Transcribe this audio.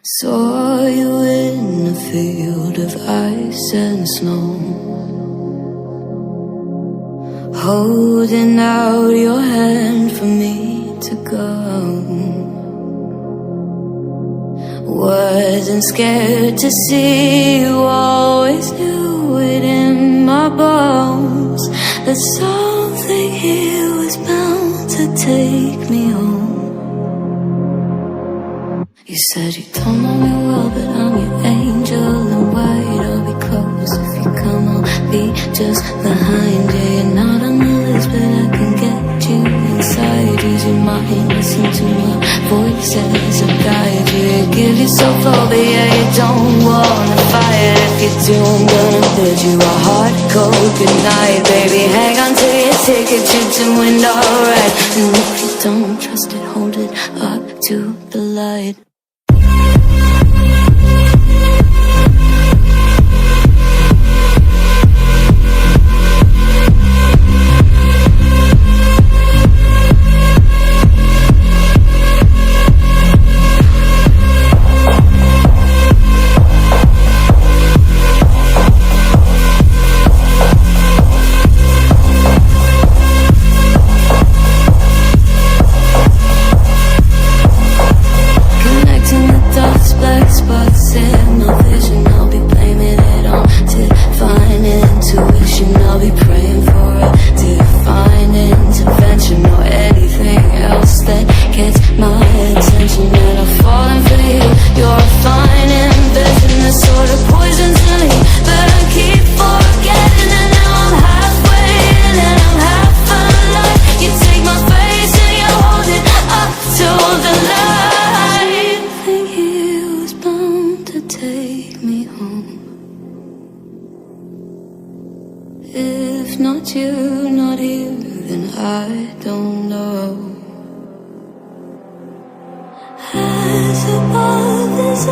Saw you in a field of ice and snow, holding out your hand for me to go. Wasn't scared to see you, always knew it in my bones that something here was bound to take me home. You said you don't know me well, but I'm your angel in white. I'll be close if you come, I'll be just behind you. You're not on the list, but I can get you inside. Use your mind, listen to my voice as I guide you. Give yourself over, yeah, you don't wanna fight. If you do, I'm gonna bid you a hard, cold goodnight. Baby, hang on to your ticket, shoot some wind, alright. And if you don't trust it, hold it up to the light. Spots in my vision, I'll be blaming it on divine intuition. I'll be praying for a divine intervention or anything else that gets my attention. And I'm falling for you, you're a fine invention, the sort of poison to me, but I keep forgetting. And now I'm halfway in and I'm half alive. You take my face and you hold it up to the light. Take me home. If not you, not here, then I don't know. As above as